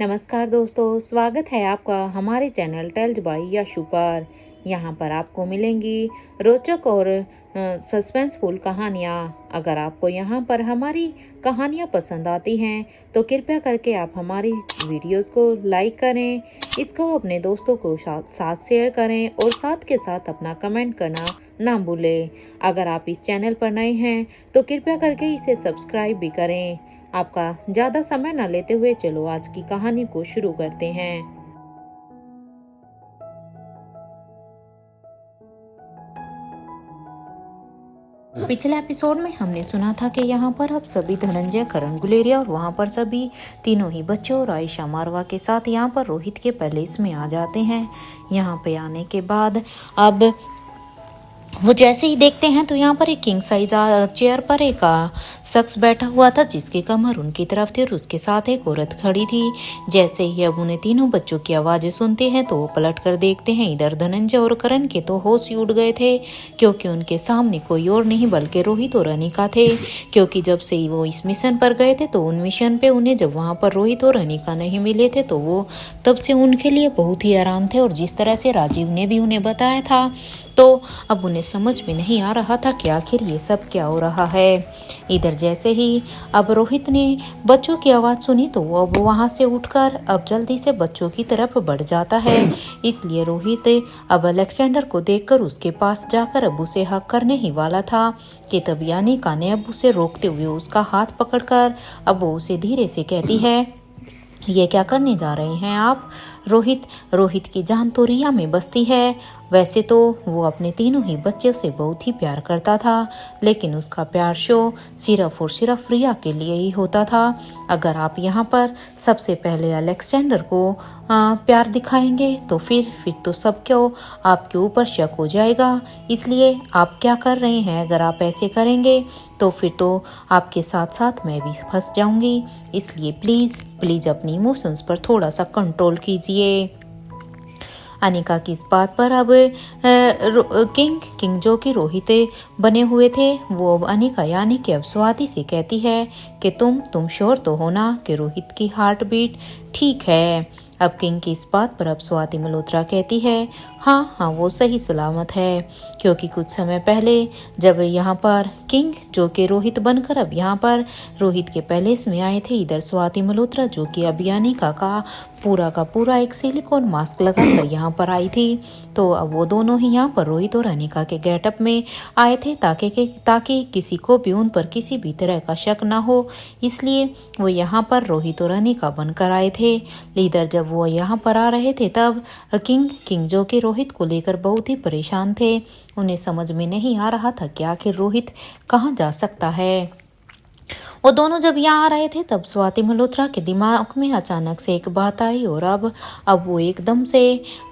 नमस्कार दोस्तों, स्वागत है आपका हमारे चैनल टेल्स बाय यशु पर। यहाँ पर आपको मिलेंगी रोचक और सस्पेंसफुल कहानियाँ। अगर आपको यहाँ पर हमारी कहानियाँ पसंद आती हैं तो कृपया करके आप हमारी वीडियोस को लाइक करें, इसको अपने दोस्तों को साथ शेयर करें और साथ के साथ अपना कमेंट करना ना भूलें। अगर आप इस चैनल पर नए हैं तो कृपया करके इसे सब्सक्राइब भी करें। आपका ज़्यादा समय न लेते हुए चलो आज की कहानी को शुरू करते हैं। पिछले एपिसोड में हमने सुना था कि यहाँ पर अब सभी धनंजय, करण गुलेरिया और वहाँ पर सभी तीनों ही बच्चों और आयशा मारवा के साथ यहाँ पर रोहित के पैलेस में आ जाते हैं। यहाँ पे आने के बाद अब वो जैसे ही देखते हैं तो यहाँ पर एक किंग साइज चेयर पर एक शख्स बैठा हुआ था जिसकी कमर उनकी तरफ थी और उसके साथ एक औरत खड़ी थी। जैसे ही अब उन्हें तीनों बच्चों की आवाज़ें सुनते हैं तो वो पलट कर देखते हैं। इधर धनंजय और करण के तो होश ही उड़ गए थे क्योंकि उनके सामने कोई और नहीं बल्कि रोहित और अनिका थे। क्योंकि जब से वो इस मिशन पर गए थे तो उन मिशन पे उन्हें जब वहाँ पर रोहित और अनिका नहीं मिले थे तो वो तब से उनके लिए बहुत ही हैरान थे। और जिस तरह से राजीव ने भी उन्हें बताया था तो अब उन्हें समझ में नहीं आ रहा था कि आखिर ये सब क्या हो रहा है। इधर जैसे ही अब रोहित ने बच्चों की आवाज़ सुनी तो वो अब वहाँ से उठकर अब जल्दी से बच्चों की तरफ बढ़ जाता है। इसलिए रोहित अब अलेक्जेंडर को देखकर उसके पास जाकर अब उसे हक करने ही वाला था कि तब यानिका ने अब उसे रोकते हुए उसका हाथ पकड़कर अब वो उसे धीरे से कहती है, ये क्या करने जा रहे हैं आप? रोहित की जान तो रिया में बसती है। वैसे तो वो अपने तीनों ही बच्चों से बहुत ही प्यार करता था, लेकिन उसका प्यार शो सिर्फ और सिर्फ रिया के लिए ही होता था। अगर आप यहाँ पर सबसे पहले अलेक्जेंडर को प्यार दिखाएंगे तो फिर तो सब क्यों आपके ऊपर शक हो जाएगा। इसलिए आप क्या कर रहे हैं? अगर आप ऐसे करेंगे तो फिर तो आपके साथ साथ मैं भी फंस जाऊंगी। इसलिए प्लीज़ अपनी इमोशंस पर थोड़ा सा कंट्रोल कीजिए। अनिका की इस बात पर अब किंग जो कि रोहित बने हुए थे वो अब अनिका यानी कि अब स्वाति से कहती है कि तुम श्योर तो हो ना कि रोहित की हार्ट बीट ठीक है? अब किंग की इस बात पर अब स्वाति मल्होत्रा कहती है हाँ वो सही सलामत है। क्योंकि कुछ समय पहले जब यहाँ पर किंग जो कि रोहित बनकर अब यहाँ पर रोहित के पैलेस में आए थे, इधर स्वाति मल्होत्रा जो कि अब यानिका का पूरा एक सिलिकॉन मास्क लगाकर यहाँ पर आई थी। तो अब वो दोनों ही यहाँ पर रोहित और अनिका के गेटअप में आए थे ताकि किसी को भी उन पर किसी भी तरह का शक ना हो। इसलिए वो यहाँ पर रोहित और अनिका बनकर आए थे। लीडर जब वो यहाँ पर आ रहे थे तब किंग जो कि रोहित को लेकर बहुत ही परेशान थे। उन्हें समझ में नहीं आ रहा था कि आखिर रोहित कहाँ जा सकता है। वो दोनों जब यहाँ आ रहे थे तब स्वाति मल्होत्रा के दिमाग में अचानक से एक बात आई और अब वो एकदम से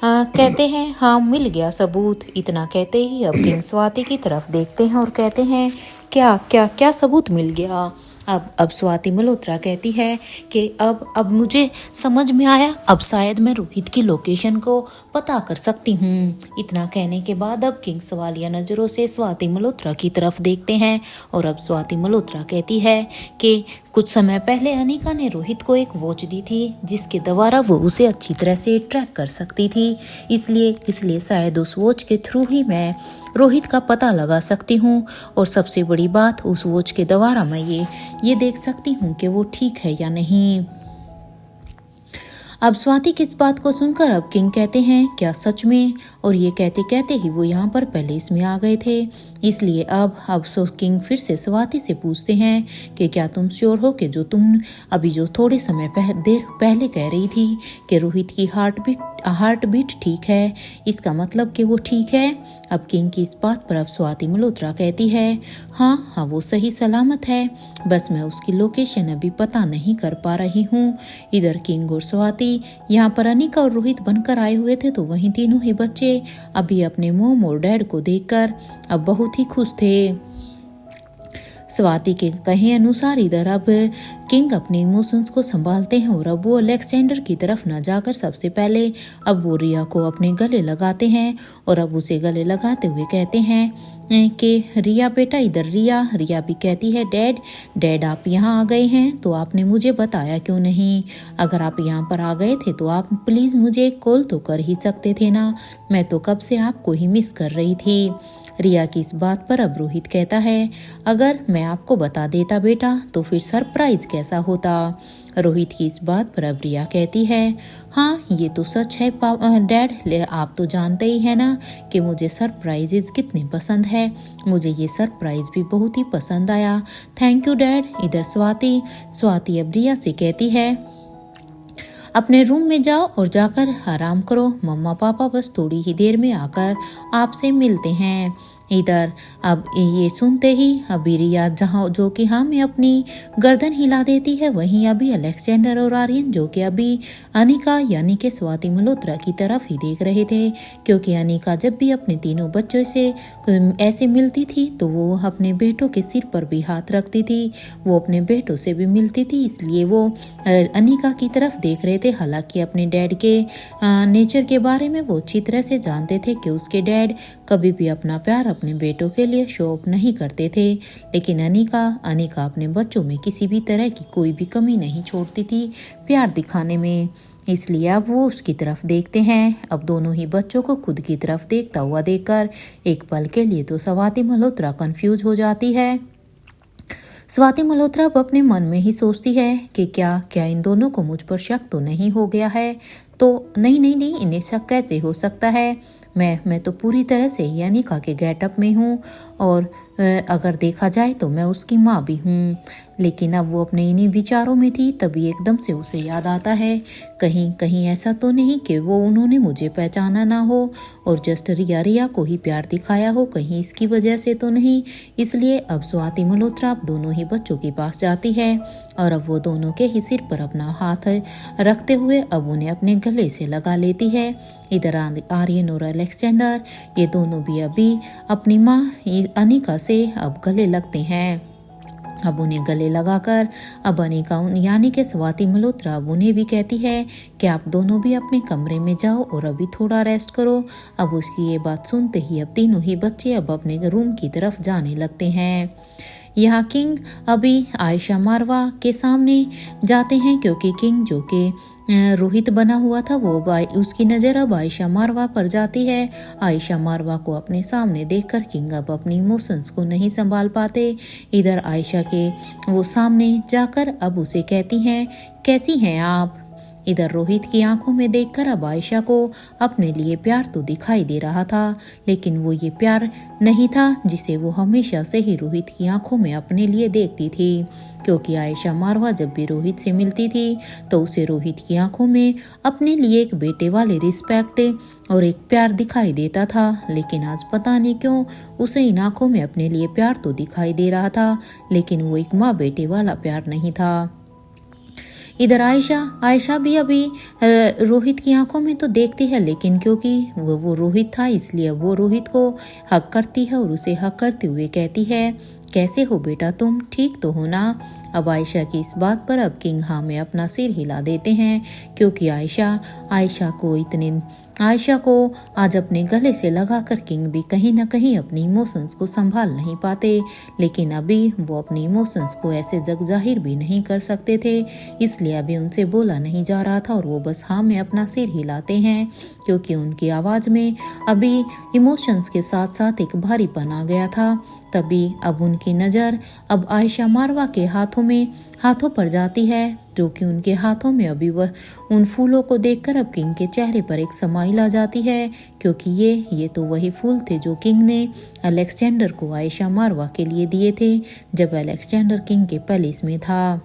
कहते हैं हाँ मिल गया सबूत। इतना कहते ही अब किंग स्वाति की तरफ देखते हैं और कहते हैं क्या क्या क्या सबूत मिल गया? अब स्वाति मल्होत्रा कहती है कि अब मुझे समझ में आया, अब शायद मैं रोहित की लोकेशन को पता कर सकती हूँ। इतना कहने के बाद अब किंग सवालिया नज़रों से स्वाति मल्होत्रा की तरफ देखते हैं और अब स्वाति मल्होत्रा कहती है कि कुछ समय पहले अनिका ने रोहित को एक वॉच दी थी जिसके द्वारा वो उसे अच्छी तरह से ट्रैक कर सकती थी। इसलिए शायद उस वॉच के थ्रू ही मैं रोहित का पता लगा सकती हूँ। और सबसे बड़ी बात, उस वॉच के द्वारा मैं ये देख सकती हूँ कि वो ठीक है या नहीं। अब स्वाति की इस बात को सुनकर अब किंग कहते हैं क्या सच में? और ये कहते कहते ही वो यहाँ पर पैलेस में आ गए थे। इसलिए अब किंग फिर से स्वाति से पूछते हैं कि क्या तुम श्योर हो कि जो तुम अभी जो थोड़े समय देर पहले कह रही थी कि रोहित की हार्ट बीट ठीक है, इसका मतलब कि वो ठीक है? अब किंग की इस बात पर अब स्वाति मल्होत्रा कहती है हाँ वो सही सलामत है, बस मैं उसकी लोकेशन अभी पता नहीं कर पा रही हूँ। इधर किंग और स्वाति यहाँ पर अनिका और रोहित बनकर आए हुए थे तो वहीं तीनों ही बच्चे अभी अपने मोम और डैड को देखकर अब बहुत ही खुश थे। स्वाति के कहे अनुसार इधर अब किंग अपने इमोशंस को संभालते हैं और अब वो अलेक्जेंडर की तरफ न जाकर सबसे पहले अब वो रिया को अपने गले लगाते हैं और अब उसे गले लगाते हुए कहते हैं कि रिया बेटा इधर। रिया भी कहती है डैड आप यहाँ आ गए हैं तो आपने मुझे बताया क्यों नहीं? अगर आप यहाँ पर आ गए थे तो आप प्लीज़ मुझे एक कॉल तो कर ही सकते थे ना, मैं तो कब से आपको ही मिस कर रही थी। रिया की इस बात पर अब रोहित कहता है अगर मैं आपको बता देता बेटा तो फिर सरप्राइज कैसा होता? रोहित की इस बात पर अब रिया कहती है हाँ ये तो सच है डैड, आप तो जानते ही है ना कि मुझे सरप्राइजेज कितने पसंद है। मुझे ये सरप्राइज भी बहुत ही पसंद आया। Thank you dad. इधर स्वाति अब रिया से कहती है अपने रूम में जाओ और जाकर आराम करो, मम्मा पापा बस थोड़ी ही देर में आकर आपसे मिलते हैं। इधर अब ये सुनते ही अभी रिया जहाँ जो कि हाँ में अपनी गर्दन हिला देती है, वहीं अभी अलेक्जेंडर और आर्यन जो कि अभी अनिका यानी कि स्वाति मल्होत्रा की तरफ ही देख रहे थे, क्योंकि अनिका जब भी अपने तीनों बच्चों से ऐसे मिलती थी तो वो अपने बेटों के सिर पर भी हाथ रखती थी, वो अपने बेटों से भी मिलती थी, इसलिए वो अनिका की तरफ देख रहे थे। हालांकि अपने डैड के नेचर के बारे में वो अच्छी तरह से जानते थे कि उसके डैड कभी भी अपना प्यार अपने बेटों के लिए शो ऑफ नहीं करते थे, लेकिन अनिका अपने बच्चों में किसी भी तरह की कोई भी कमी नहीं छोड़ती थी प्यार दिखाने में, इसलिए अब वो उसकी तरफ देखते हैं। अब दोनों ही बच्चों को खुद की तरफ देखता हुआ देखकर एक पल के लिए तो स्वाति मल्होत्रा कंफ्यूज हो जाती है। स्वाति मल्होत्रा अब अपने मन में ही सोचती है कि क्या इन दोनों को मुझ पर शक तो नहीं हो गया है? तो नहीं, इन्हें शक कैसे हो सकता है? मैं तो पूरी तरह से ही अनिका के गेटअप में हूँ और अगर देखा जाए तो मैं उसकी माँ भी हूँ। लेकिन अब वो अपने इन्हीं विचारों में थी, तभी एकदम से उसे याद आता है कहीं ऐसा तो नहीं कि वो उन्होंने मुझे पहचाना ना हो और जस्ट रिया को ही प्यार दिखाया हो, कहीं इसकी वजह से तो नहीं। इसलिए अब स्वाति मल्होत्रा अब दोनों ही बच्चों के पास जाती है और अब वो दोनों के ही सिर पर अपना हाथ रखते हुए अब उन्हें अपने गले से लगा लेती है। इधर आर्यन और अलेक्जेंडर ये दोनों भी अभी अपनी माँ अनिका से अब गले लगते हैं। अब उन्हें गले लगाकर अब अनिका यानी कि स्वाति मल्होत्रा अब उन्हें भी कहती है कि आप दोनों भी अपने कमरे में जाओ और अभी थोड़ा रेस्ट करो। अब उसकी ये बात सुनते ही अब तीनों ही बच्चे अब अपने रूम की तरफ जाने लगते हैं। यहाँ किंग अभी आयशा मारवा के सामने जाते हैं, क्योंकि किंग जो कि रोहित बना हुआ था वो उसकी नज़र अब आयशा मारवा पर जाती है। आयशा मारवा को अपने सामने देखकर किंग अब अपनी इमोशंस को नहीं संभाल पाते। इधर आयशा के वो सामने जाकर अब उसे कहती हैं कैसी हैं आप? इधर रोहित की आंखों में देखकर अब आयशा को अपने लिए प्यार तो दिखाई दे रहा था, लेकिन वो ये प्यार नहीं था जिसे वो हमेशा से ही रोहित की आंखों में अपने लिए देखती थी, क्योंकि आयशा मारवा जब भी रोहित से मिलती थी तो उसे रोहित की आंखों में अपने लिए एक बेटे वाले रिस्पेक्ट और एक प्यार दिखाई देता था। लेकिन आज पता नहीं क्यों उसे इन आंखों में अपने लिए प्यार तो दिखाई दे रहा था, लेकिन वो एक माँ बेटे वाला प्यार नहीं था। इधर आयशा भी अभी रोहित की आंखों में तो देखती है, लेकिन क्योंकि वो रोहित था इसलिए वो रोहित को हक करती है और उसे हक करते हुए कहती है कैसे हो बेटा तुम, ठीक तो हो ना? अब आयशा की इस बात पर अब किंग हाँ में अपना सिर हिला देते हैं, क्योंकि आयशा को आज अपने गले से लगाकर किंग भी कहीं ना कहीं अपनी इमोशंस को संभाल नहीं पाते, लेकिन अभी वो अपनी इमोशंस को ऐसे जग जाहिर भी नहीं कर सकते थे, इसलिए अभी उनसे बोला नहीं जा रहा था और वो बस हाँ में अपना सिर हिलाते हैं, क्योंकि उनकी आवाज़ में अभी इमोशंस के साथ साथ एक भारीपन आ गया था। तभी अब उनकी नज़र अब आयशा मारवा के हाथों पर जाती है, जो कि उनके हाथों में अभी वह उन फूलों को देखकर अब किंग के चेहरे पर एक स्माइल आ जाती है, क्योंकि ये तो वही फूल थे जो किंग ने अलेक्जेंडर को आयशा मारवा के लिए दिए थे जब अलेक्जेंडर किंग के पैलेस में था।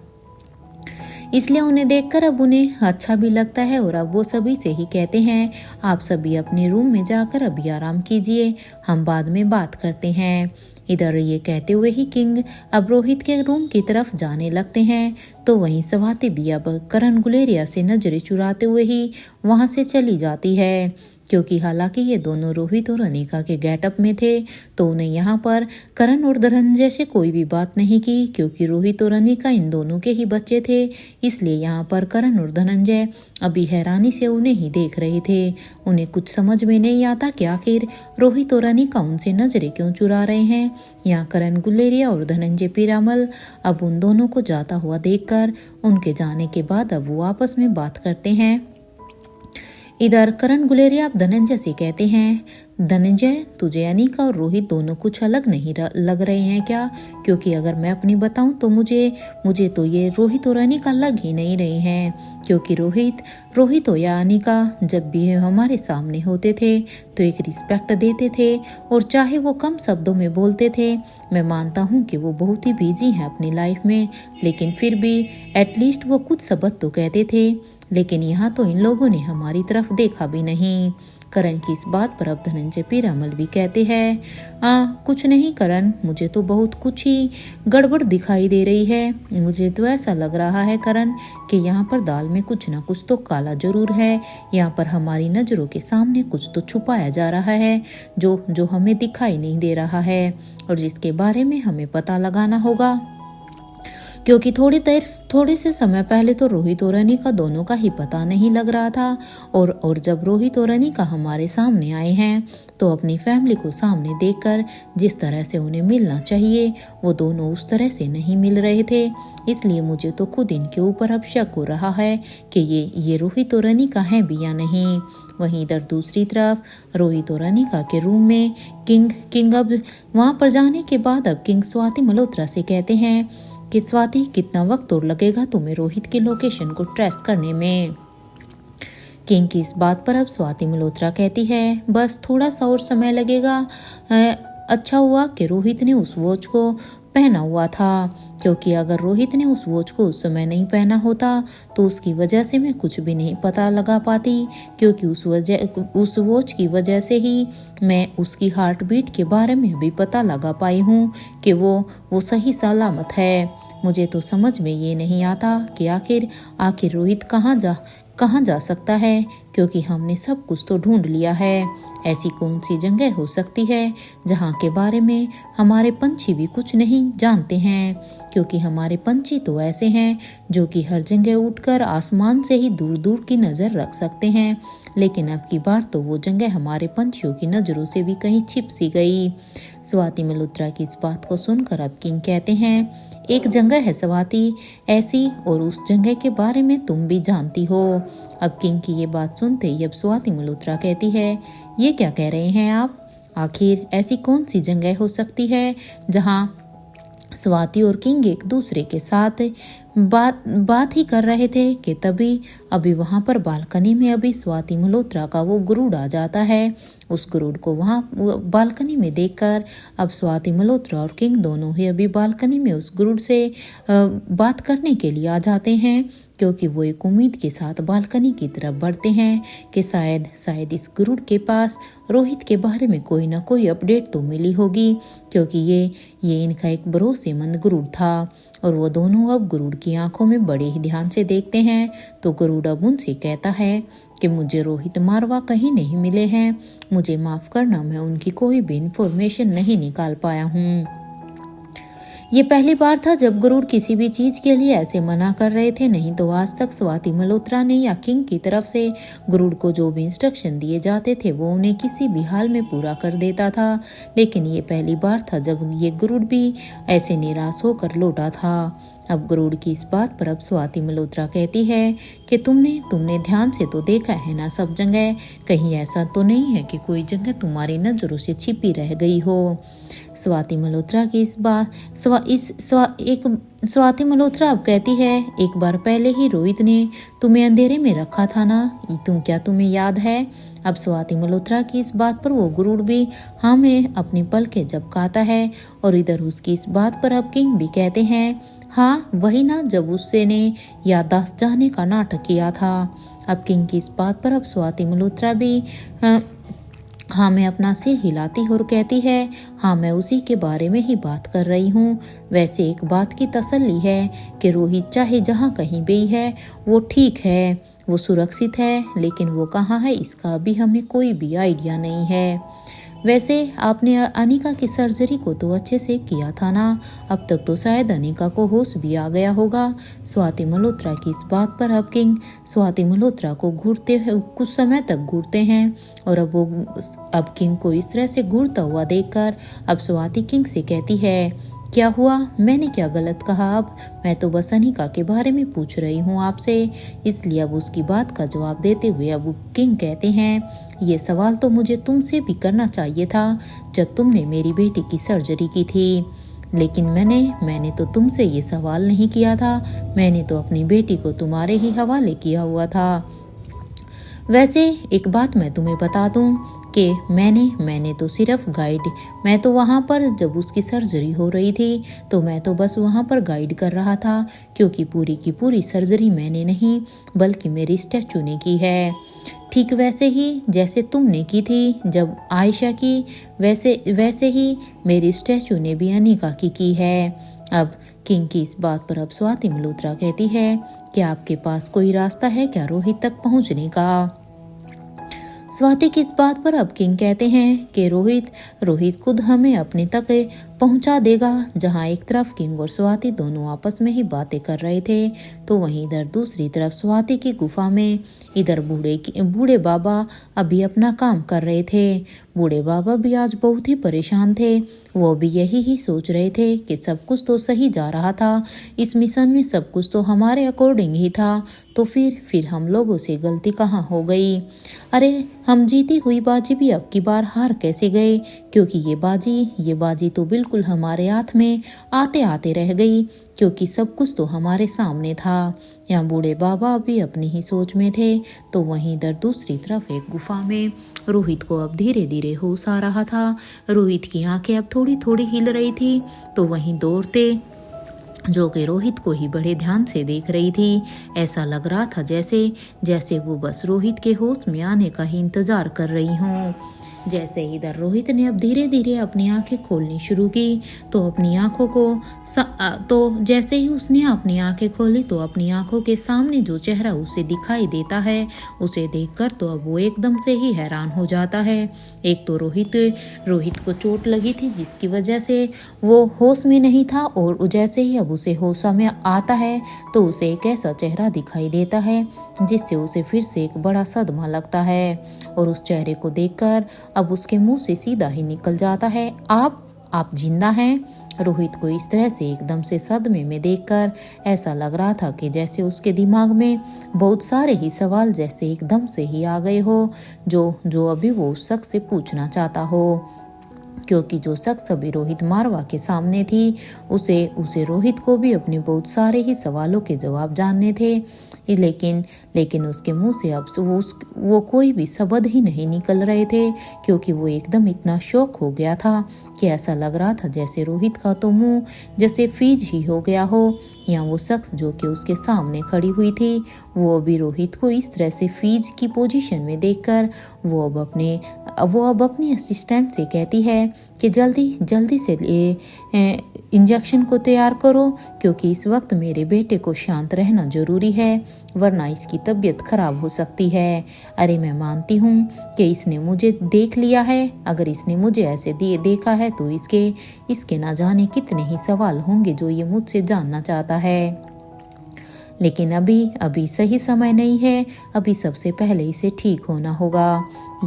इसलिए उन्हें देखकर अब उन्हें अच्छा भी लगता है और अब वो सभी से ही कहते हैं आप सभी अपने रूम में जाकर अभी आराम कीजिए, हम बाद में बात करते हैं। इधर ये कहते हुए ही किंग अब रोहित के रूम की तरफ जाने लगते हैं, तो वहीं स्वाति भी अब करण गुलेरिया से नजरें चुराते हुए ही वहां से चली जाती है, क्योंकि हालांकि ये दोनों रोहित और अनिका के गेटअप में थे तो उन्हें यहाँ पर करण और धनंजय से कोई भी बात नहीं की, क्योंकि रोहित और अनिका इन दोनों के ही बच्चे थे। इसलिए यहाँ पर करण और धनंजय अभी हैरानी से उन्हें ही देख रहे थे। उन्हें कुछ समझ में नहीं आता कि आखिर रोहित और अनिका उनसे नजरें क्यों चुरा रहे हैं। यहाँ करण गुलेरिया और धनंजय पीरामल अब उन दोनों को जाता हुआ देखकर उनके जाने के बाद अब वो आपस में बात करते हैं। इधर करण गुलेरिया अब धनंजय से कहते हैं, धनंजय तुझे अनिका और रोहित दोनों कुछ अलग नहीं लग रहे हैं क्या? क्योंकि अगर मैं अपनी बताऊं तो मुझे तो ये रोहित और अनिका लग ही नहीं रहे हैं, क्योंकि रोहित हो या अनिका जब भी हमारे सामने होते थे तो एक रिस्पेक्ट देते थे, और चाहे वो कम शब्दों में बोलते थे। मैं मानता हूँ कि वो बहुत ही बिजी हैं अपनी लाइफ में, लेकिन फिर भी एटलीस्ट वो कुछ शब्द तो कहते थे। लेकिन यहाँ तो इन लोगों ने हमारी तरफ देखा भी नहीं। करण की इस बात पर अब धनंजय पीरामल भी कहते हैं, कुछ नहीं करण, मुझे तो बहुत कुछ ही गड़बड़ दिखाई दे रही है। मुझे तो ऐसा लग रहा है करण कि यहाँ पर दाल में कुछ ना कुछ तो काला जरूर है। यहाँ पर हमारी नजरों के सामने कुछ तो छुपाया जा रहा है जो हमें दिखाई नहीं दे रहा है, और जिसके बारे में हमें पता लगाना होगा। क्योंकि थोड़े से समय पहले तो रोहित और अनिका दोनों का ही पता नहीं लग रहा था, और जब रोहित और अनिका हमारे सामने आए हैं तो अपनी फैमिली को सामने देखकर जिस तरह से उन्हें मिलना चाहिए वो दोनों उस तरह से नहीं मिल रहे थे। इसलिए मुझे तो खुद इनके ऊपर अब शक हो रहा है कि ये रोहित और अनिका हैं भी या नहीं। वहीं इधर दूसरी तरफ रोहित और अनिका के रूम में किंग अब वहां पर जाने के बाद अब किंग स्वाति मल्होत्रा से कहते हैं कि स्वाति कितना वक्त और लगेगा तुम्हें रोहित की लोकेशन को ट्रेस करने में। किंग की इस बात पर अब स्वाति मल्होत्रा कहती है, बस थोड़ा सा और समय लगेगा। अच्छा हुआ कि रोहित ने उस वॉच को पहना हुआ था, क्योंकि अगर रोहित ने उस वॉच को उस समय नहीं पहना होता तो उसकी वजह से मैं कुछ भी नहीं पता लगा पाती, क्योंकि उस वॉच की वजह से ही मैं उसकी हार्ट बीट के बारे में भी पता लगा पाई हूँ कि वो सही सलामत है। मुझे तो समझ में ये नहीं आता कि आखिर रोहित कहाँ जा सकता है, क्योंकि हमने सब कुछ तो ढूंढ लिया है। ऐसी कौन सी जगह हो सकती है जहाँ के बारे में हमारे पंछी भी कुछ नहीं जानते हैं, क्योंकि हमारे पंछी तो ऐसे हैं जो कि हर जगह उड़कर आसमान से ही दूर दूर की नज़र रख सकते हैं। लेकिन अब की बार तो वो जगह हमारे पंछियों की नज़रों से भी कहीं छिप सी गई। स्वाति मल्होत्रा की इस बात को सुनकर अब किंग कहते हैं, एक जगह है स्वाति ऐसी, और उस जगह के बारे में तुम भी जानती हो। अब किंग की ये बात सुनते ही अब स्वाति मल्होत्रा कहती है, ये क्या कह रहे हैं आप? आखिर ऐसी कौन सी जगह हो सकती है जहाँ स्वाति और किंग एक दूसरे के साथ बात ही कर रहे थे कि तभी अभी वहां पर बालकनी में अभी स्वाति मल्होत्रा का वो गरुड़ आ जाता है। उस गरुड़ को वहां बालकनी में देखकर अब स्वाति मल्होत्रा और किंग दोनों ही अभी बालकनी में उस गरुड़ से बात करने के लिए आ जाते हैं, क्योंकि वो एक उम्मीद के साथ बालकनी की तरफ बढ़ते हैं कि शायद इस गरुड़ के पास रोहित के बारे में कोई ना कोई अपडेट तो मिली होगी, क्योंकि ये इनका एक भरोसेमंद गरुड़ था। और वो दोनों अब गरुड़ की आंखों में बड़े ही ध्यान से देखते हैं तो गरुड़ अब उनसे कहता है कि मुझे रोहित मारवा कहीं नहीं मिले हैं, मुझे माफ करना, मैं उनकी कोई भी इंफॉर्मेशन नहीं निकाल पाया हूँ। ये पहली बार था जब गरुड़ किसी भी चीज के लिए ऐसे मना कर रहे थे, नहीं तो आज तक स्वाति मल्होत्रा ने या किंग की तरफ से गरुड़ को जो भी इंस्ट्रक्शन दिए जाते थे वो उन्हें किसी भी हाल में पूरा कर देता था। लेकिन ये पहली बार था जब ये गरुड़ भी ऐसे निराश होकर लौटा था। अब गरुड़ की इस बात पर अब स्वाति मल्होत्रा कहती है कि तुमने ध्यान से तो देखा है ना सब जगह, कहीं ऐसा तो नहीं है कि कोई जगह तुम्हारी नजरों से छिपी रह गई हो। स्वाति मल्होत्रा की इस बात स्वाति मल्होत्रा अब कहती है, एक बार पहले ही रोहित ने तुम्हें अंधेरे में रखा था ना, तुम्हें याद है? अब स्वाति मल्होत्रा की इस बात पर वो गरुड़ भी हाँ में अपनी पलकें झपकाता है, और इधर उसकी इस बात पर अब किंग भी कहते हैं, हाँ वही ना जब उससे ने याददाश्त जाने का नाटक किया था। अब किंग की इस बात पर अब स्वाति मल्होत्रा भी हाँ, मैं अपना सिर हिलाती और कहती है, हाँ मैं उसी के बारे में ही बात कर रही हूँ। वैसे एक बात की तसल्ली है कि रोहित चाहे जहाँ कहीं भी है वो ठीक है, वो सुरक्षित है, लेकिन वो कहाँ है इसका अभी हमें कोई भी आइडिया नहीं है। वैसे आपने अनिका की सर्जरी को तो अच्छे से किया था ना, अब तक तो शायद अनिका को होश भी आ गया होगा। स्वाति मल्होत्रा की इस बात पर अब किंग स्वाति मल्होत्रा को घूरते कुछ समय तक घूरते हैं और अब किंग को इस तरह से घूरता हुआ देखकर अब स्वाति किंग से कहती है, क्या हुआ, मैंने क्या गलत कहा? अब मैं तो बस अनिका के बारे में पूछ रही हूँ आपसे। इसलिए अब उसकी बात का जवाब देते हुए अब किंग कहते हैं, ये सवाल तो मुझे तुमसे भी करना चाहिए था जब तुमने मेरी बेटी की सर्जरी की थी, लेकिन मैंने तो तुमसे ये सवाल नहीं किया था। मैंने तो अपनी बेटी को तुम्हारे ही हवाले किया हुआ था। वैसे एक बात मैं तुम्हें बता दूं कि मैंने तो सिर्फ मैं तो वहाँ पर जब उसकी सर्जरी हो रही थी तो मैं तो बस वहाँ पर गाइड कर रहा था, क्योंकि पूरी की पूरी सर्जरी मैंने नहीं बल्कि मेरी स्टैचू ने की है। ठीक वैसे ही जैसे तुमने की थी जब आयशा की, वैसे ही मेरी स्टैचू ने भी अनिका की है। अब किंग की इस बात पर अब स्वाति मल्होत्रा कहती है कि आपके पास कोई रास्ता है क्या रोहित तक पहुंचने का? स्वाति की इस बात पर अब किंग कहते हैं कि रोहित खुद हमें अपने तक पहुंचा देगा। जहां एक तरफ किंग और स्वाति दोनों आपस में ही बातें कर रहे थे तो वहीं इधर दूसरी तरफ स्वाति की गुफा में इधर बूढ़े बाबा अभी अपना काम कर रहे थे। बूढ़े बाबा भी आज बहुत ही परेशान थे। वो भी यही ही सोच रहे थे कि सब कुछ तो सही जा रहा था, इस मिशन में सब कुछ तो हमारे अकॉर्डिंग ही था, तो फिर हम लोगों से गलती कहाँ हो गई? अरे हम जीती हुई बाजी भी अब की बार हार कैसे गए? क्योंकि ये बाजी तो बिल्कुल हमारे हाथ में आते आते रह गई, क्योंकि सब कुछ तो हमारे सामने था। यहाँ बूढ़े बाबा भी अपनी ही सोच में थे तो वहीं इधर दूसरी तरफ एक गुफा में रोहित को अब धीरे धीरे होश आ रहा था। रोहित की आंखें अब थोड़ी थोड़ी हिल रही थी तो वहीं दौड़ते जो कि रोहित को ही बड़े ध्यान से देख रही थी। ऐसा लग रहा था जैसे वो बस रोहित के होश में आने का ही इंतजार कर रही हों। जैसे ही इधर रोहित ने अब धीरे धीरे अपनी आंखें खोलनी शुरू की तो अपनी आंखों को जैसे ही उसने अपनी आंखें खोली तो अपनी आंखों के सामने जो चेहरा उसे दिखाई देता है उसे देखकर तो अब वो एकदम से ही हैरान हो जाता है। एक तो रोहित को चोट लगी थी जिसकी वजह से वो होश में नहीं था, और जैसे ही अब उसे होश में आता है तो उसे एक ऐसा चेहरा दिखाई देता है जिससे उसे फिर से एक बड़ा सदमा लगता है, और उस चेहरे को देखकर अब उसके मुंह से सीधा ही निकल जाता है, आप जिंदा हैं? रोहित को इस तरह से एकदम से सदमे में देखकर ऐसा लग रहा था कि जैसे उसके दिमाग में बहुत सारे ही सवाल जैसे एकदम से ही आ गए हो जो अभी वो उस शख्स से पूछना चाहता हो। क्योंकि जो शख्स अभी रोहित मारवा के सामने थी उसे रोहित को भी अपने बहुत सारे ही सवालों के जवाब जानने थे, लेकिन उसके मुंह से अब वो कोई भी शब्द ही नहीं निकल रहे थे, क्योंकि वो एकदम इतना शॉक हो गया था कि ऐसा लग रहा था जैसे रोहित का तो मुंह जैसे फ्रीज ही हो गया हो। यहाँ वो शख्स जो कि उसके सामने खड़ी हुई थी वो अभी रोहित को इस तरह से फ्रीज की पोजीशन में देखकर वो अब अपनी असिस्टेंट से कहती है कि जल्दी से इंजेक्शन को तैयार करो, क्योंकि इस वक्त मेरे बेटे को शांत रहना जरूरी है वरना इसकी तबीयत खराब हो सकती है। अरे मैं मानती हूँ कि इसने मुझे देख लिया है, अगर इसने मुझे ऐसे देखा है तो इसके ना जाने कितने ही सवाल होंगे जो ये मुझसे जानना चाहता है, लेकिन अभी सही समय नहीं है, अभी सबसे पहले इसे ठीक होना होगा।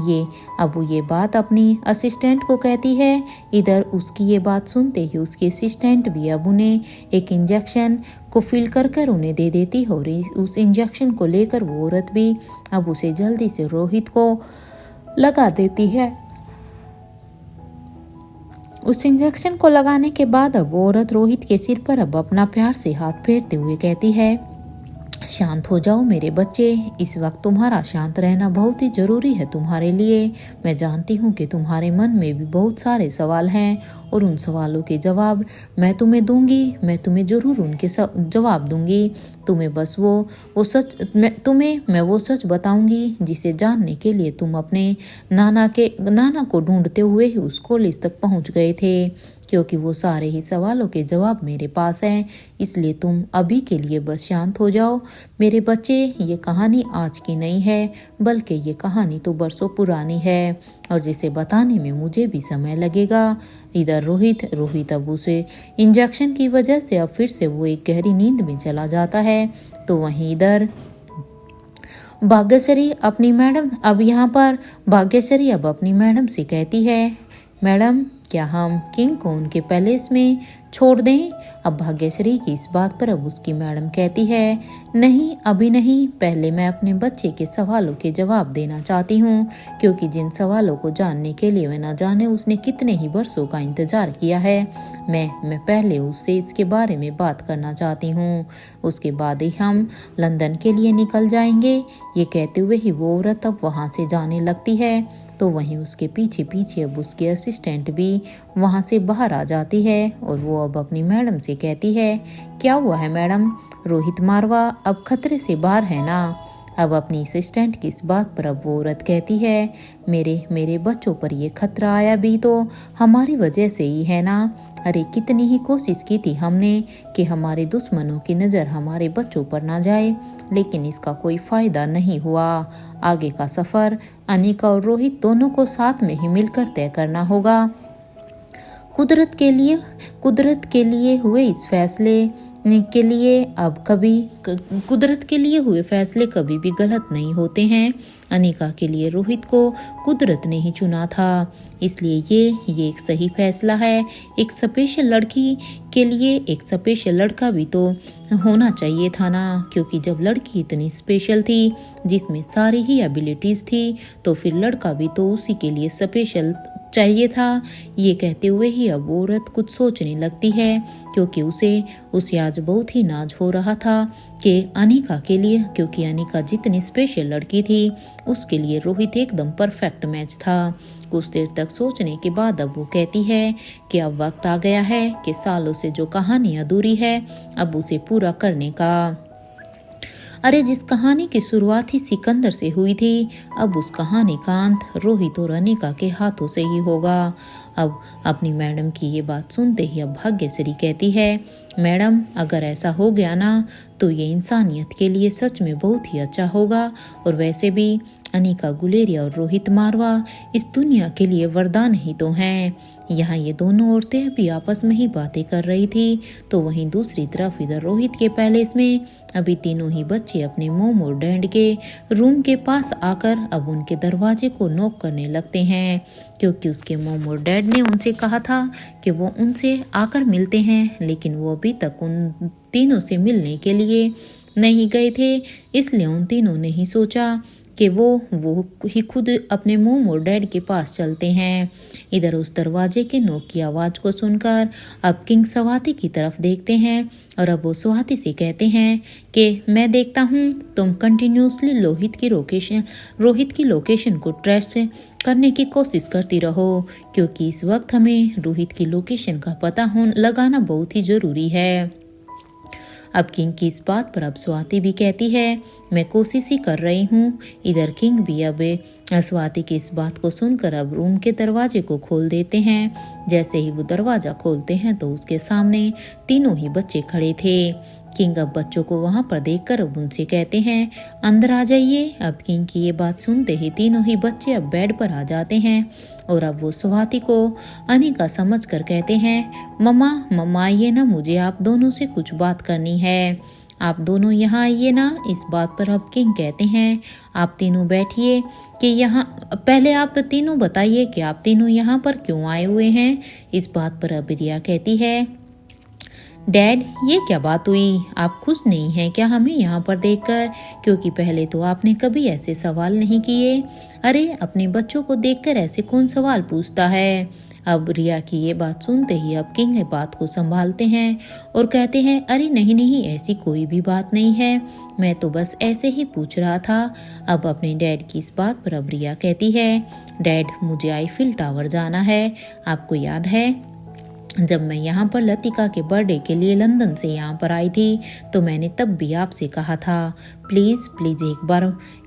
ये बात अपनी असिस्टेंट को कहती है। इधर उसकी ये बात सुनते ही उसकी असिस्टेंट भी अब उन्हें एक इंजेक्शन को फिल कर उन्हें दे देती है, और उस इंजेक्शन को लेकर वो औरत भी अब उसे जल्दी से रोहित को लगा देती है। उस इंजेक्शन को लगाने के बाद अब वो औरत रोहित के सिर पर अब अपना प्यार से हाथ फेरते हुए कहती है शांत हो जाओ मेरे बच्चे, इस वक्त तुम्हारा शांत रहना बहुत ही ज़रूरी है तुम्हारे लिए। मैं जानती हूँ कि तुम्हारे मन में भी बहुत सारे सवाल हैं और उन सवालों के जवाब मैं तुम्हें दूंगी। मैं तुम्हें ज़रूर उनके जवाब दूंगी। तुम्हें बस वो सच मैं वो सच बताऊंगी जिसे जानने के लिए तुम अपने नाना को ढूंढते हुए ही उस कॉलेज तक पहुँच गए थे, क्योंकि वो सारे ही सवालों के जवाब मेरे पास हैं। इसलिए तुम अभी के लिए बस शांत हो जाओ मेरे बच्चे। ये कहानी आज की नहीं है, बल्कि ये कहानी तो बरसों पुरानी है और जिसे बताने में मुझे भी समय लगेगा। इधर रोहित अब उसे इंजेक्शन की वजह से अब फिर से वो एक गहरी नींद में चला जाता है। तो वहीं इधर भाग्यश्री अब अपनी मैडम से कहती है, मैडम क्या हम किंग को उनके पैलेस में छोड़ दें? अब भाग्यश्री की इस बात पर अब उसकी मैडम कहती है, नहीं अभी नहीं, पहले मैं अपने बच्चे के सवालों के जवाब देना चाहती हूँ, क्योंकि जिन सवालों को जानने के लिए मैं न जाने उसने कितने ही बरसों का इंतजार किया है। मैं पहले उससे इसके बारे में बात करना चाहती हूँ, उसके बाद ही हम लंदन के लिए निकल जाएंगे। ये कहते हुए ही वो औरत अब वहाँ से जाने लगती है। तो वहीं उसके पीछे पीछे अब उसकी असिस्टेंट भी वहाँ से बाहर आ जाती है और वो अब अपनी मैडम से कहती है, क्या हुआ है मैडम? रोहित मारवा अब खतरे से बाहर है ना? अब अपनी असिस्टेंट की इस बात पर अब वो औरत कहती है, मेरे बच्चों पर ये खतरा आया भी तो हमारी वजह से ही है ना। अरे कितनी ही कोशिश की थी हमने कि हमारे दुश्मनों की नज़र हमारे बच्चों पर ना जाए, लेकिन इसका कोई फ़ायदा नहीं हुआ। आगे का सफ़र अनिका और रोहित दोनों को साथ में ही मिलकर तय करना होगा। कुदरत के लिए हुए फैसले कभी भी गलत नहीं होते हैं। अनिका के लिए रोहित को कुदरत ने ही चुना था, इसलिए ये एक सही फैसला है। एक स्पेशल लड़की के लिए एक स्पेशल लड़का भी तो होना चाहिए था ना, क्योंकि जब लड़की इतनी स्पेशल थी जिसमें सारी ही एबिलिटीज थी, तो फिर लड़का भी तो उसी के लिए स्पेशल चाहिए था। ये कहते हुए ही अब वो औरत कुछ सोचने लगती है, क्योंकि उसे आज बहुत ही नाज हो रहा था कि अनिका के लिए, क्योंकि अनिका जितनी स्पेशल लड़की थी उसके लिए रोहित एकदम परफेक्ट मैच था। कुछ देर तक सोचने के बाद अब वो कहती है कि अब वक्त आ गया है कि सालों से जो कहानी अधूरी है अब उसे पूरा करने का। अरे जिस कहानी की शुरुआत ही सिकंदर से हुई थी, अब उस कहानी का अंत रोहित और अनिका के हाथों से ही होगा। अब अपनी मैडम की ये बात सुनते ही अब भाग्यश्री कहती है, मैडम अगर ऐसा हो गया ना तो ये इंसानियत के लिए सच में बहुत ही अच्छा होगा, और वैसे भी अनिका गुलेरिया और रोहित मारवा इस दुनिया के लिए वरदान ही तो हैं। यहाँ ये दोनों औरतें भी आपस में ही बातें कर रही थी, तो वहीं दूसरी तरफ इधर रोहित के पैलेस में अभी तीनों ही बच्चे अपने मोम और डैड के रूम के पास आकर अब उनके दरवाजे को नॉक करने लगते हैं, क्योंकि उसके मोम और डैड ने उनसे कहा था कि वो उनसे आकर मिलते हैं, लेकिन वो अभी तक उन तीनों से मिलने के लिए नहीं गए थे। इसलिए उन तीनों ने ही सोचा कि वो ही खुद अपने मोम और डैड के पास चलते हैं। इधर उस दरवाजे के नॉक की आवाज़ को सुनकर अब किंग स्वाति की तरफ देखते हैं और अब वो स्वाति से कहते हैं कि मैं देखता हूँ तुम कंटिन्यूसली रोहित की लोकेशन को ट्रेस करने की कोशिश करती रहो, क्योंकि इस वक्त हमें रोहित की लोकेशन का पता लगाना बहुत ही ज़रूरी है। अब किंग की इस बात पर अब स्वाति भी कहती है, मैं कोशिश ही कर रही हूँ। इधर किंग भी अब स्वाति की इस बात को सुनकर अब रूम के दरवाजे को खोल देते हैं। जैसे ही वो दरवाजा खोलते हैं तो उसके सामने तीनों ही बच्चे खड़े थे। किंग अब बच्चों को वहां पर देखकर अब उनसे कहते हैं, अंदर आ जाइए। अब किंग की ये बात सुनते ही तीनों ही बच्चे अब बेड पर आ जाते हैं और अब वो स्वाति को अनिका समझ कर कहते हैं, मम्मा आइए ना, मुझे आप दोनों से कुछ बात करनी है, आप दोनों यहाँ आइए ना। इस बात पर अब किंग कहते हैं, आप तीनों बैठिए कि यहाँ पहले आप तीनों बताइए कि आप तीनों यहाँ पर क्यों आए हुए हैं। इस बात पर अब रिया कहती है, डैड, ये क्या बात हुई? आप खुश नहीं हैं क्या हमें यहाँ पर देखकर? क्योंकि पहले तो आपने कभी ऐसे सवाल नहीं किए। अरे, अपने बच्चों को देखकर ऐसे कौन सवाल पूछता है? अब रिया की ये बात सुनते ही अब किंग बात को संभालते हैं और कहते हैं, अरे नहीं नहीं, ऐसी कोई भी बात नहीं है, मैं तो बस ऐसे ही पूछ रहा था। अब अपने डैड की इस बात पर अब रिया कहती है, डैड, मुझे आईफिल टावर जाना है। आपको याद है जब मैं यहाँ पर लतिका के बर्थडे के लिए लंदन से यहाँ पर आई थी तो मैंने तब भी आपसे कहा था, प्लीज़ प्लीज़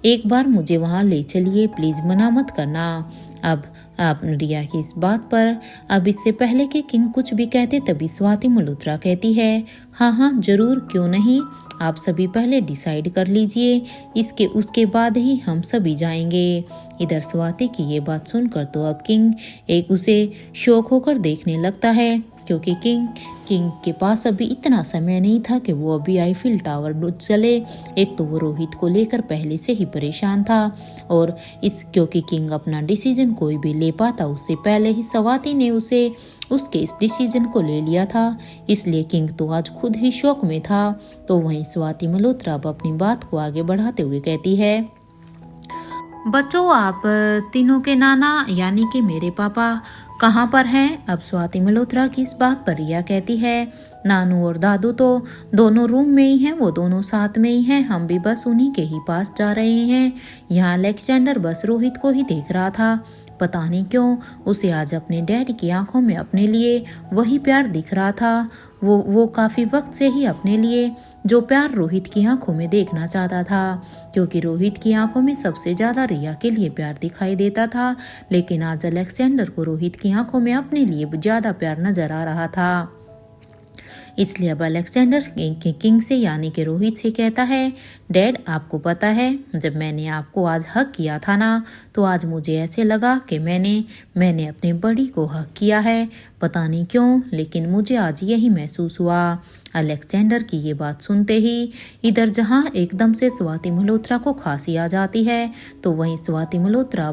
एक बार मुझे वहाँ ले चलिए, प्लीज़ मना मत करना। अब आप रिया की इस बात पर अब इससे पहले कि किंग कुछ भी कहते तभी स्वाति मल्होत्रा कहती है, हाँ हाँ जरूर, क्यों नहीं, आप सभी पहले डिसाइड कर लीजिए, उसके बाद ही हम सभी जाएंगे। इधर स्वाति की ये बात सुनकर तो अब किंग एक उसे शौक होकर देखने लगता है, क्योंकि किंग के पास अभी इतना समय नहीं था कि वो अभी आईफिल टावर चले। एक तो वो रोहित को लेकर पहले से ही परेशान था और क्योंकि किंग अपना डिसीजन कोई भी ले पाता उससे पहले ही स्वाति ने उसके इस डिसीजन को ले लिया था, इसलिए किंग तो आज खुद ही शौक में था। तो वहीं स्वाति मल्होत्रा अब अपनी बात को आगे बढ़ाते हुए कहती है, बच्चों, आप तीनों के नाना यानी कि मेरे पापा कहाँ पर हैं? अब स्वाति मल्होत्रा की इस बात पर रिया कहती है, नानू और दादू तो दोनों रूम में ही हैं, वो दोनों साथ में ही हैं, हम भी बस उन्हीं के ही पास जा रहे हैं। यहाँ अलेक्जेंडर बस रोहित को ही देख रहा था, पता नहीं क्यों उसे आज अपने डैड की आंखों में अपने लिए वही प्यार दिख रहा था। वो काफी वक्त से ही अपने लिए जो प्यार रोहित की आंखों में देखना चाहता था, क्योंकि रोहित की आंखों में सबसे ज्यादा रिया के लिए प्यार दिखाई देता था, लेकिन आज अलेक्जेंडर को रोहित की आंखों में अपने लिए ज्यादा प्यार नजर आ रहा था। इसलिए अब अलेक्जेंडर किंग से यानी कि रोहित से कहता है, डैड, आपको पता है जब मैंने आपको आज हक किया था ना, तो आज मुझे ऐसे लगा कि मैंने अपने बड़ी को हक किया है, पता नहीं क्यों, लेकिन मुझे आज यही महसूस हुआ। अलेक्जेंडर की ये बात सुनते ही इधर जहां एकदम से स्वाति मल्होत्रा को खांसी आ जाती है, तो वहीं स्वाति मल्होत्रा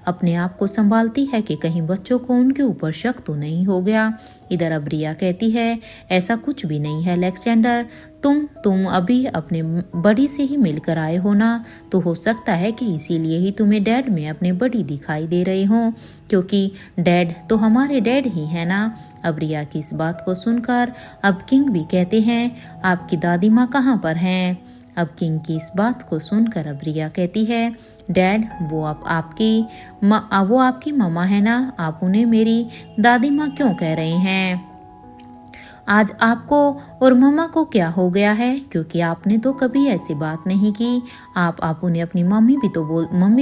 अपने आप को संभालती है कि कहीं बच्चों को उनके ऊपर शक तो नहीं हो गया। इधर अब रिया कहती है, ऐसा कुछ भी नहीं है अलेक्जेंडर, तुम अभी अपने बड़ी से ही मिलकर आए हो ना, तो हो सकता है कि इसीलिए ही तुम्हें डैड में अपने बड़ी दिखाई दे रहे हो, क्योंकि डैड तो हमारे डैड ही है ना। अब रिया की इस बात को सुनकर अब किंग भी कहते हैं, आपकी दादी माँ कहाँ पर हैं? अब किंग की इस बात को सुनकर अब रिया कहती है, डैड, वो आपकी मम्मा है ना, आप उन्हें मेरी दादी माँ क्यों कह रहे हैं? आज आपको और मम्मा को क्या हो गया है? क्योंकि आपने तो कभी ऐसी बात नहीं की। आप उन्हें अपनी मम्मी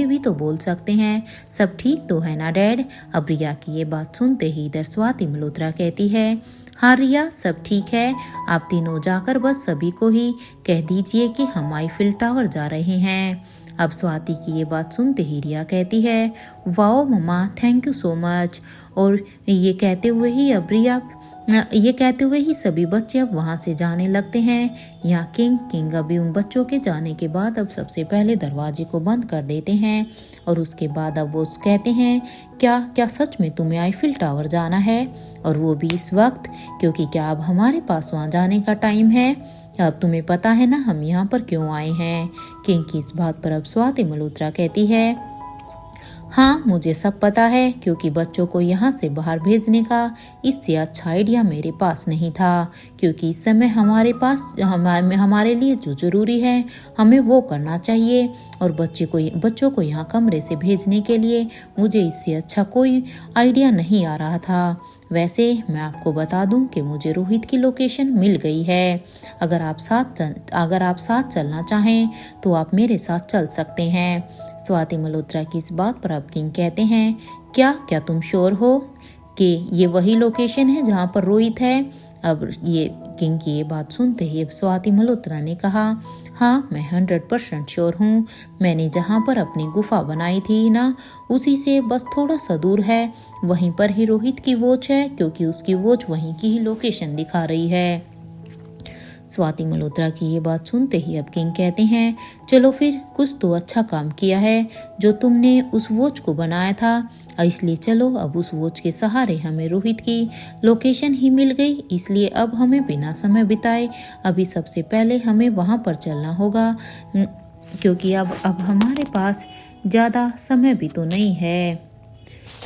भी तो बोल सकते हैं। सब ठीक तो है ना डैड? अब रिया की ये बात सुनते ही इधर स्वाति मल्होत्रा कहती है, हाँ रिया, सब ठीक है, आप तीनों जाकर बस सभी को ही कह दीजिए कि हम आईफिल टावर जा रहे हैं। अब स्वाति की ये बात सुनते ही रिया कहती है, wow mamma, thank you so much. और ये कहते हुए ही सभी बच्चे अब वहाँ से जाने लगते हैं। यहाँ किंग अभी उन बच्चों के जाने के बाद अब सबसे पहले दरवाजे को बंद कर देते हैं और उसके बाद अब वो कहते हैं, क्या सच में तुम्हें आईफिल टावर जाना है? और वो भी इस वक्त? क्योंकि क्या अब हमारे पास वहाँ जाने का टाइम है? अब तुम्हें पता है ना हम यहाँ पर क्यों आए हैं? किंग की इस बात पर अब स्वाति मल्होत्रा कहती है, हाँ मुझे सब पता है, क्योंकि बच्चों को यहाँ से बाहर भेजने का इससे अच्छा आइडिया मेरे पास नहीं था, क्योंकि इस समय हमारे लिए जो जरूरी है हमें वो करना चाहिए, और बच्चों को यहाँ कमरे से भेजने के लिए मुझे इससे अच्छा कोई आइडिया नहीं आ रहा था। वैसे मैं आपको बता दूं कि मुझे रोहित की लोकेशन मिल गई है। अगर आप साथ चलना चाहें तो आप मेरे साथ चल सकते हैं। स्वाति मल्होत्रा की इस बात पर अब किंग कहते हैं, क्या तुम श्योर हो कि ये वही लोकेशन है जहाँ पर रोहित है? अब ये किंग की ये बात सुनते ही अब स्वाति मल्होत्रा ने कहा, हाँ मैं 100% श्योर हूँ, मैंने जहाँ पर अपनी गुफा बनाई थी ना, उसी से बस थोड़ा सा दूर है, वहीं पर ही रोहित की वॉच है, क्योंकि उसकी वॉच वहीं की ही लोकेशन दिखा रही है। स्वाति मल्होत्रा की ये बात सुनते ही अब किंग कहते हैं, चलो फिर कुछ तो अच्छा काम किया है जो तुमने उस वॉच को बनाया था, इसलिए चलो अब उस वॉच के सहारे हमें रोहित की लोकेशन ही मिल गई, इसलिए अब हमें बिना समय बिताए अभी सबसे पहले हमें वहां पर चलना होगा, क्योंकि अब हमारे पास ज़्यादा समय भी तो नहीं है,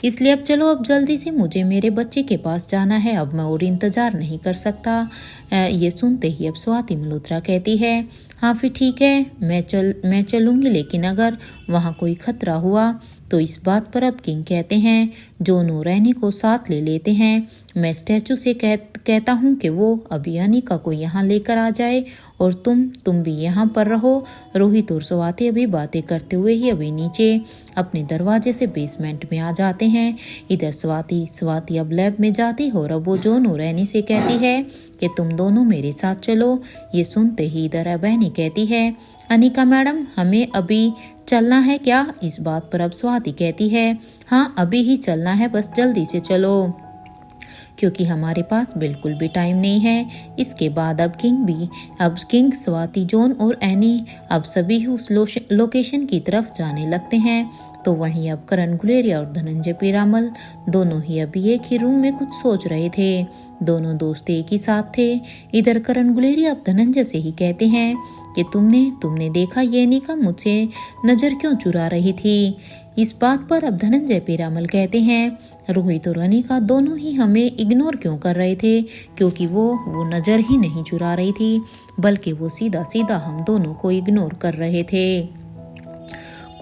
इसलिए अब चलो, अब जल्दी से मुझे मेरे बच्चे के पास जाना है, अब मैं और इंतज़ार नहीं कर सकता। ये सुनते ही अब स्वाति मल्होत्रा कहती है, हाँ फिर ठीक है, मैं चलूँगी, लेकिन अगर वहाँ कोई खतरा हुआ तो इस बात पर अब किंग कहते हैं, जॉन और एनी को साथ ले लेते हैं। मैं स्टैचू से कहता हूँ कि वो अभी अनिका को यहाँ लेकर आ जाए और तुम भी यहाँ पर रहो। रोहित और स्वाति अभी बातें करते हुए ही अभी नीचे अपने दरवाजे से बेसमेंट में आ जाते हैं। इधर स्वाति अब लैब में जाती है और अब वो जॉन और एनी से कहती है कि तुम दोनों मेरे साथ चलो। ये सुनते ही इधर अब एनी कहती है, अनिका मैडम हमें अभी चलना है क्या? इस बात पर अब स्वाति कहती है, हाँ अभी ही चलना है, बस जल्दी से चलो, क्योंकि हमारे पास बिल्कुल भी टाइम नहीं है। इसके बाद अब किंग, स्वाति, जॉन और एनी अब सभी उस लोकेशन की तरफ जाने लगते हैं। तो वहीं अब करण गुलेरिया और धनंजय पीरामल दोनों ही अभी एक ही रूम में कुछ सोच रहे थे। दोनों दोस्त एक ही साथ थे। इधर करण गुलेरिया अब धनंजय से ही कहते हैं कि तुमने देखा ये अनिका मुझसे नजर क्यों चुरा रही थी? इस बात पर अब धनंजय पीरामल कहते हैं, रोहित और अनिका दोनों ही हमें इग्नोर क्यों कर रहे थे, क्योंकि वो नज़र ही नहीं चुरा रही थी, बल्कि वो सीधा सीधा हम दोनों को इग्नोर कर रहे थे।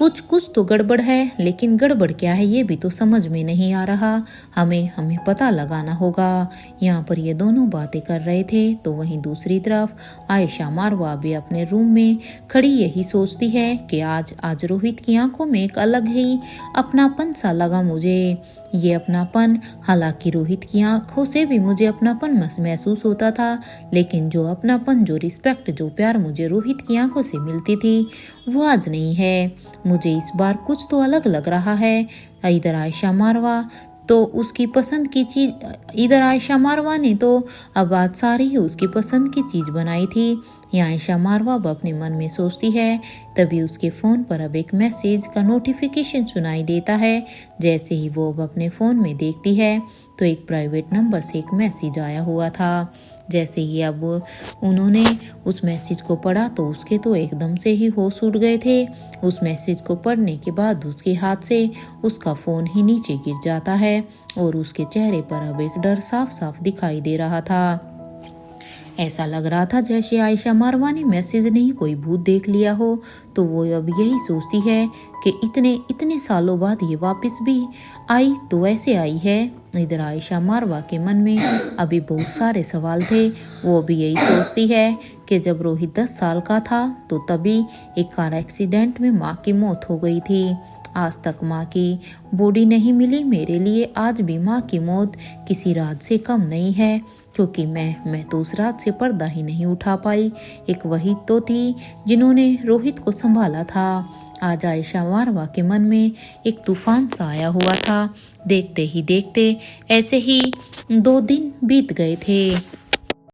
कुछ तो गड़बड़ है, लेकिन गड़बड़ क्या है ये भी तो समझ में नहीं आ रहा। हमें पता लगाना होगा। यहाँ पर ये दोनों बातें कर रहे थे तो वहीं दूसरी तरफ आयशा मारवा भी अपने रूम में खड़ी यही सोचती है कि आज रोहित की आंखों में एक अलग ही अपनापन सा लगा मुझे। ये अपनापन, हालांकि रोहित की आंखों से भी मुझे अपनापन महसूस होता था, लेकिन जो अपनापन, जो रिस्पेक्ट, जो प्यार मुझे रोहित की आंखों से मिलती थी वो आज नहीं है। मुझे इस बार कुछ तो अलग लग रहा है। इधर आयशा मारवा तो उसकी पसंद की चीज, इधर आयशा मारवा ने तो अब आज सारी ही उसकी पसंद की चीज बनाई थी। यहाँ आयशा मारवा अब अपने मन में सोचती है, तभी उसके फ़ोन पर अब एक मैसेज का नोटिफिकेशन सुनाई देता है। जैसे ही वो अब अपने फ़ोन में देखती है तो एक प्राइवेट नंबर से एक मैसेज आया हुआ था। जैसे ही अब उन्होंने उस मैसेज को पढ़ा तो उसके तो एकदम से ही होश उड़ गए थे। उस मैसेज को पढ़ने के बाद उसके हाथ से उसका फ़ोन ही नीचे गिर जाता है और उसके चेहरे पर अब एक डर साफ साफ दिखाई दे रहा था। ऐसा लग रहा था जैसे आयशा मारवा ने मैसेज नहीं कोई भूत देख लिया हो। तो वो अब यही सोचती है कि इतने सालों बाद ये वापस भी आई तो ऐसे आई है। इधर आयशा मारवा के मन में अभी बहुत सारे सवाल थे। वो भी यही सोचती है कि जब रोहित 10 साल का था तो तभी एक कार एक्सीडेंट में माँ की मौत हो गई थी। आज तक माँ की बॉडी नहीं मिली। मेरे लिए आज भी माँ की मौत किसी राज से कम नहीं है, क्योंकि मैं तो उस राज से पर्दा ही नहीं उठा पाई। एक वही तो थी जिन्होंने रोहित को संभाला था। आज आयशा मारवा के मन में एक तूफान सा आया हुआ था। देखते ही देखते ऐसे ही 2 दिन बीत गए थे।